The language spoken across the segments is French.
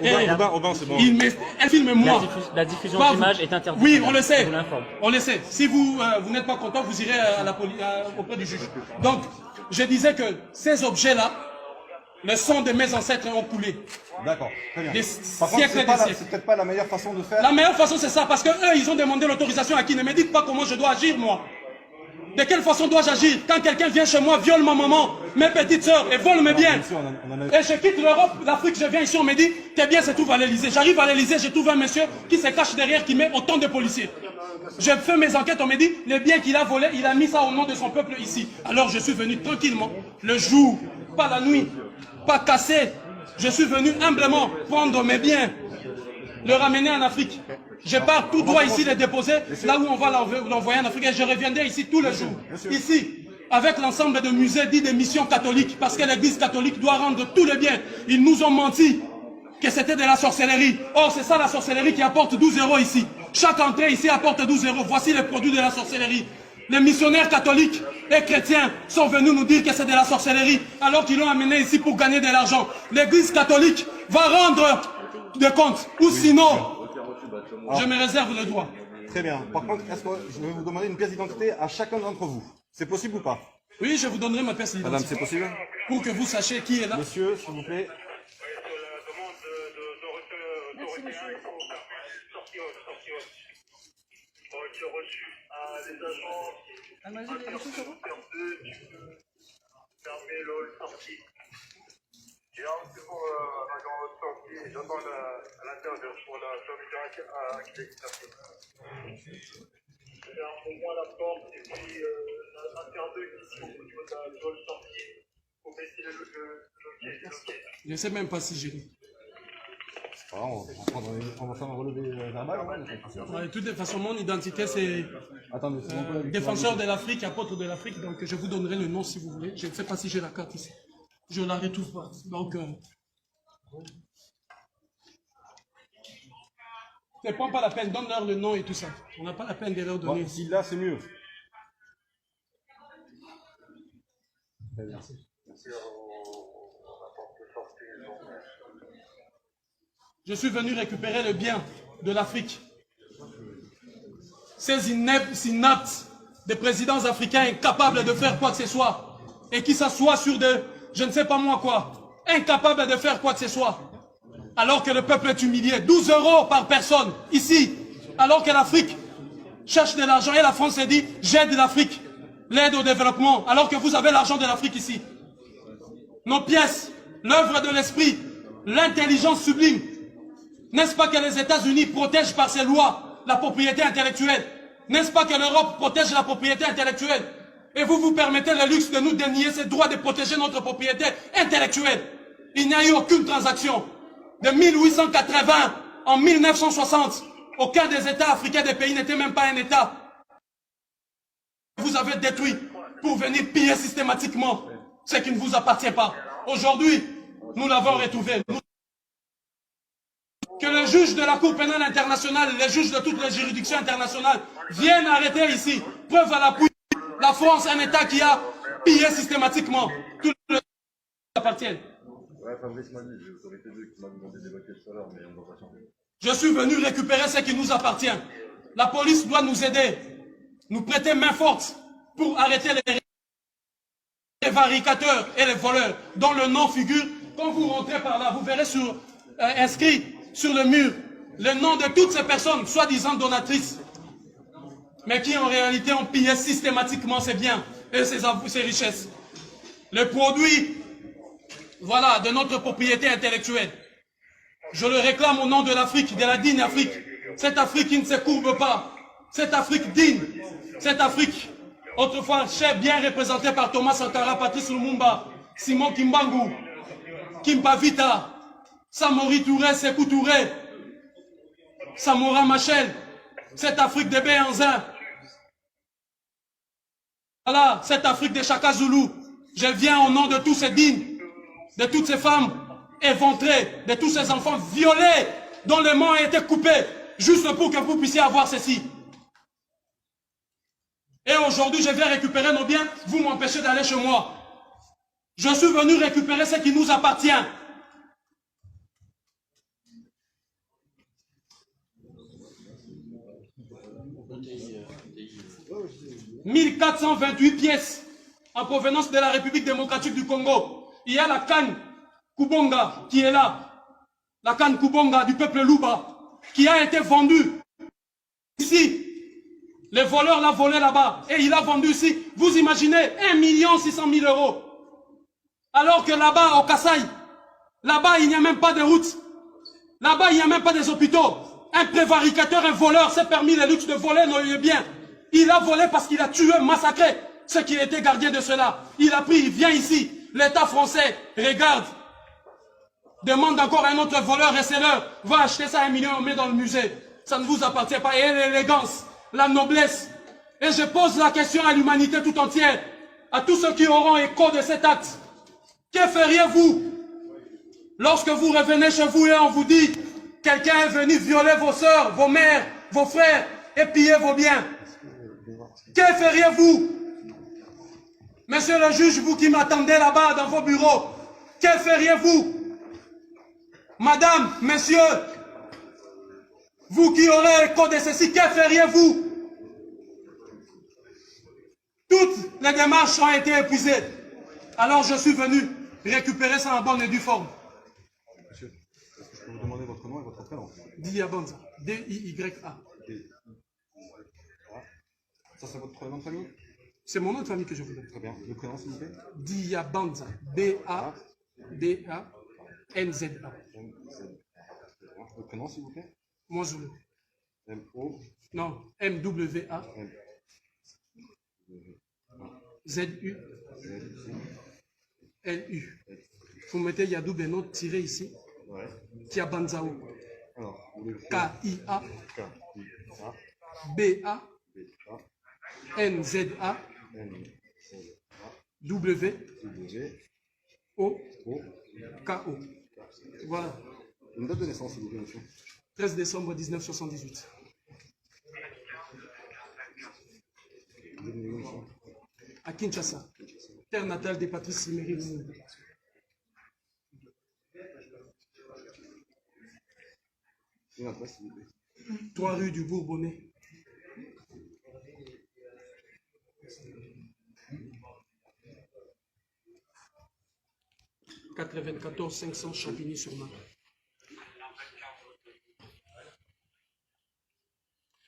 Aubin, c'est bon. Elle filme moi. La diffusion d'images est interdite. Oui, on le sait. On le sait. Si vous n'êtes pas content, vous irez à la police, auprès du juge. Donc, je disais que ces objets-là, le sang de mes ancêtres ont coulé. D'accord, très bien. Par contre, c'est peut-être pas la meilleure façon de faire. La meilleure façon, c'est ça, parce que eux, ils ont demandé l'autorisation à qui? Ne me dites pas comment je dois agir, moi. De quelle façon dois-je agir quand quelqu'un vient chez moi, viole ma maman, mes petites sœurs et vole mes biens? Et je quitte l'Europe, l'Afrique, je viens ici, on me dit, tes biens se trouvent à l'Elysée. J'arrive à l'Elysée, je trouve un monsieur qui se cache derrière, qui met autant de policiers. Je fais mes enquêtes, on me dit, les biens qu'il a volés, il a mis ça au nom de son peuple ici. Alors je suis venu tranquillement, le jour, pas la nuit, pas cassé. Je suis venu humblement prendre mes biens, le ramener en Afrique. Je pars tout droit ici les déposer, là où on va l'envoyer en Afrique. Et je reviendrai ici tous les jours. Ici, avec l'ensemble de musées dits des missions catholiques, parce que l'église catholique doit rendre tous les biens. Ils nous ont menti que c'était de la sorcellerie. Or, c'est ça la sorcellerie qui apporte 12 € ici. Chaque entrée ici apporte 12 €. Voici les produits de la sorcellerie. Les missionnaires catholiques et chrétiens sont venus nous dire que c'est de la sorcellerie, alors qu'ils l'ont amené ici pour gagner de l'argent. L'église catholique va rendre des comptes, ou sinon, je me réserve le droit. Très bien. Par contre, est-ce que je vais vous demander une pièce d'identité à chacun d'entre vous? C'est possible ou pas? Oui, je vous donnerai ma pièce d'identité. Madame, c'est possible? Pour que vous sachiez qui est là. Monsieur, s'il vous plaît. C'est pour votre sortie, j'attends à l'intérieur pour la fermeture accessible. Au moins la porte et puis l'intérieur ici au niveau de la sortie pour baisser le loquet. Je ne sais même pas si j'ai dit. On va faire un relevé verbal. De toute façon, mon identité, c'est défenseur de l'Afrique, apôtre de l'Afrique. Donc, je vous donnerai le nom si vous voulez. Je ne sais pas si j'ai la carte ici. Je ne la retrouve pas. Donc, ne prends pas la peine, donne-leur le nom et tout ça. On n'a pas la peine de leur donner. Si là, c'est mieux. Merci. Je suis venu récupérer le bien de l'Afrique. Ces inaptes des présidents africains incapables de faire quoi que ce soit et qui s'assoient sur de, je ne sais pas moi quoi, incapables de faire quoi que ce soit, alors que le peuple est humilié. 12 € par personne, ici, alors que l'Afrique cherche de l'argent et la France s'est dit, j'aide l'Afrique, l'aide au développement, alors que vous avez l'argent de l'Afrique ici. Nos pièces, l'œuvre de l'esprit, l'intelligence sublime. N'est-ce pas que les États-Unis protègent par ces lois la propriété intellectuelle? N'est-ce pas que l'Europe protège la propriété intellectuelle? Et vous vous permettez le luxe de nous dénier ce droit de protéger notre propriété intellectuelle. Il n'y a eu aucune transaction. De 1880 en 1960, aucun des États africains des pays n'était même pas un État. Vous avez détruit pour venir piller systématiquement ce qui ne vous appartient pas. Aujourd'hui, nous l'avons retrouvé. Que le juge de la Cour pénale internationale, les juges de toutes les juridictions internationales viennent arrêter ici. Preuve à l'appui, la France, un État qui a pillé systématiquement tout le qui appartient. Je suis venu récupérer ce qui nous appartient. La police doit nous aider, nous prêter main forte pour arrêter les varicateurs et les voleurs dont le nom figure. Quand vous rentrez par là, vous verrez inscrit sur le mur le nom de toutes ces personnes, soi-disant donatrices, mais qui en réalité ont pillé systématiquement ses biens et ses richesses. Le produit, voilà, de notre propriété intellectuelle. Je le réclame au nom de l'Afrique, de la digne Afrique. Cette Afrique qui ne se courbe pas. Cette Afrique digne. Cette Afrique, autrefois bien représentée par Thomas Sankara, Patrice Lumumba, Simon Kimbangu, Kimba Vita, Samori Touré, Sékou Touré, Samora Machel, cette Afrique de Béhanzin. Voilà, cette Afrique de Chaka Zulu. Je viens au nom de tous ces dignes, de toutes ces femmes éventrées, de tous ces enfants violés, dont les mains ont été coupées, juste pour que vous puissiez avoir ceci. Et aujourd'hui, je viens récupérer nos biens, vous m'empêchez d'aller chez moi. Je suis venu récupérer ce qui nous appartient. 1428 pièces en provenance de la République démocratique du Congo. Il y a la canne Kubonga qui est là. La canne Kubonga du peuple Luba qui a été vendue ici. Les voleurs l'ont volé là-bas et il a vendu ici. Vous imaginez 1 600 000 €. Alors que là-bas, au Kasaï, là-bas, il n'y a même pas de route. Là-bas, il n'y a même pas des hôpitaux. Un prévaricateur, un voleur s'est permis le luxe de voler nos biens. Il a volé parce qu'il a tué, massacré ceux qui étaient gardiens de cela. Il a pris, il vient ici. L'État français regarde. Demande encore à un autre voleur et scelleur. Va acheter ça 1 million, on met dans le musée. Ça ne vous appartient pas. Et l'élégance, la noblesse. Et je pose la question à l'humanité tout entière. À tous ceux qui auront écho de cet acte. Que feriez-vous lorsque vous revenez chez vous et on vous dit quelqu'un est venu violer vos sœurs, vos mères, vos frères et piller vos biens? Que feriez-vous? Monsieur le juge, vous qui m'attendez là-bas dans vos bureaux, que feriez-vous? Madame, messieurs, vous qui aurez écho de ceci, que feriez-vous? Toutes les démarches ont été épuisées. Alors je suis venu récupérer ça en bonne et due forme. Monsieur, est-ce que je peux vous demander votre nom et votre prénom? Diabanza. D-I-Y-A. Ça, c'est votre nom de famille? C'est mon nom de famille que je vous donne. Très bien. Le prénom, s'il vous plaît? Diabanza. B-A-D-A-N-Z-A. Le prénom, s'il vous plaît? Moi, je le. M-O. Non, M-W-A. Z-U. L-U. Vous mettez Yadou Beno tiré ici. Ouais. Kiabanzao. Alors, vous voulez K-I-A. K-I-A. B-A. B-A. N-Z-A. N-Z-A. W. W. O. O. K-O. Voilà. Une date de naissance, s'il vous plaît, monsieur. 13 décembre 1978. Vous êtes né où, monsieur? À Kinshasa. Terre natale des Patrice Emery Lumumba. Une adresse, s'il vous plaît. 3 rue du Bourbonnais. « 94 500 Champigny-sur-Marne. »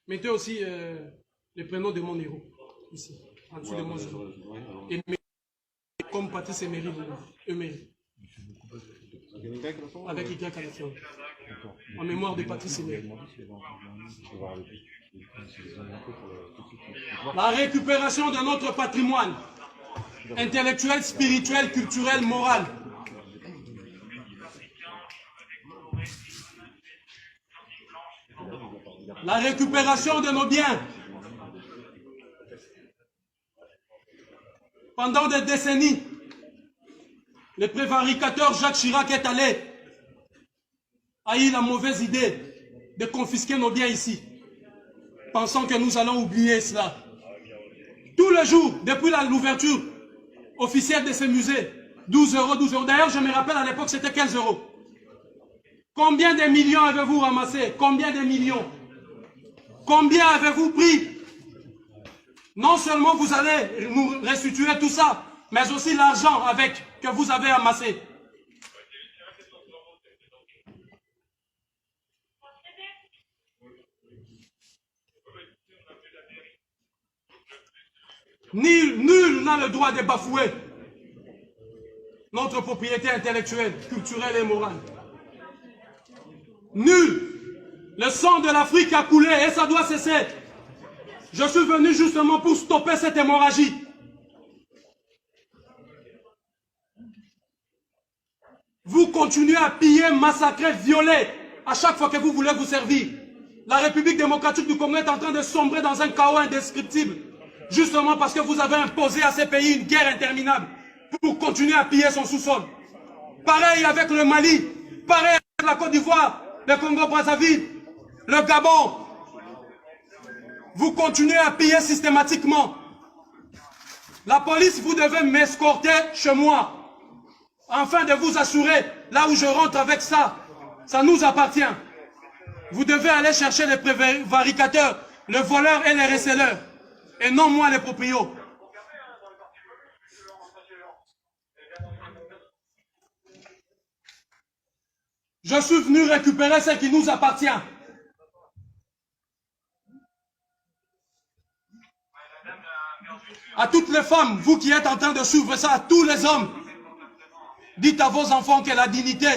Mettez aussi le prénom de mon héros, ici, en dessous de mon héros. Comme Patrice Emery Lumumba. Emery. Avec Y à la fin. En mémoire de Patrice Emery. La récupération de notre patrimoine intellectuel, spirituel, culturel, moral. La récupération de nos biens. Pendant des décennies, le prévaricateur Jacques Chirac est allé, a eu la mauvaise idée de confisquer nos biens ici, pensant que nous allons oublier cela. Tous les jours, depuis l'ouverture officielle de ce musée, 12 €, 12 €. D'ailleurs, je me rappelle à l'époque, c'était 15 €. Combien de millions avez-vous ramassé? Combien de millions? Combien avez-vous pris? Non seulement vous allez nous restituer tout ça, mais aussi l'argent avec que vous avez amassé. Nul n'a le droit de bafouer notre propriété intellectuelle, culturelle et morale. Nul. Le sang de l'Afrique a coulé et ça doit cesser. Je suis venu justement pour stopper cette hémorragie. Vous continuez à piller, massacrer, violer à chaque fois que vous voulez vous servir. La République démocratique du Congo est en train de sombrer dans un chaos indescriptible. Justement parce que vous avez imposé à ces pays une guerre interminable pour continuer à piller son sous-sol. Pareil avec le Mali, pareil avec la Côte d'Ivoire, le Congo-Brazzaville, le Gabon. Vous continuez à piller systématiquement. La police, vous devez m'escorter chez moi, afin de vous assurer, là où je rentre avec ça, ça nous appartient. Vous devez aller chercher les prévaricateurs, les voleurs et les receleurs. et non moi les proprios. Je suis venu récupérer ce qui nous appartient. À toutes les femmes, vous qui êtes en train de suivre ça, à tous les hommes, dites à vos enfants que la dignité,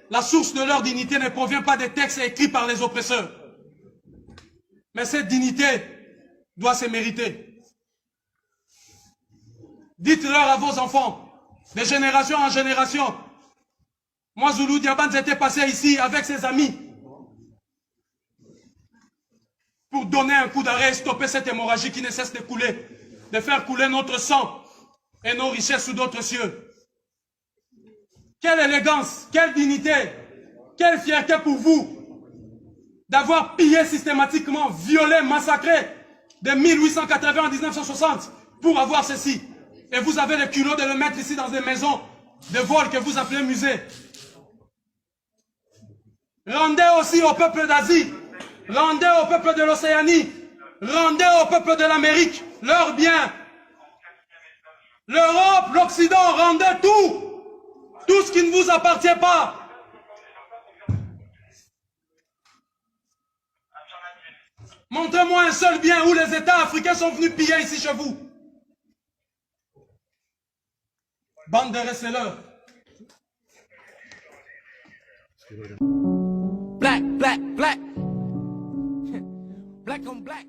la source de leur dignité ne provient pas des textes écrits par les oppresseurs. Mais cette dignité doit se mériter. Dites-leur à vos enfants, de génération en génération. Moi, Zulu Diabane, j'étais passé ici avec ses amis pour donner un coup d'arrêt et stopper cette hémorragie qui ne cesse de couler, de faire couler notre sang et nos richesses sous d'autres cieux. Quelle élégance, quelle dignité, quelle fierté pour vous d'avoir pillé systématiquement, violé, massacré de 1880 à 1960 pour avoir ceci. Et vous avez le culot de le mettre ici dans des maisons de vol que vous appelez musée. Rendez aussi au peuple d'Asie, rendez au peuple de l'Océanie, rendez au peuple de l'Amérique leurs biens. L'Europe, l'Occident, rendez tout, tout ce qui ne vous appartient pas. Montrez-moi un seul bien où les États africains sont venus piller ici chez vous. Bande de receleurs. Black, black, black. Black on black.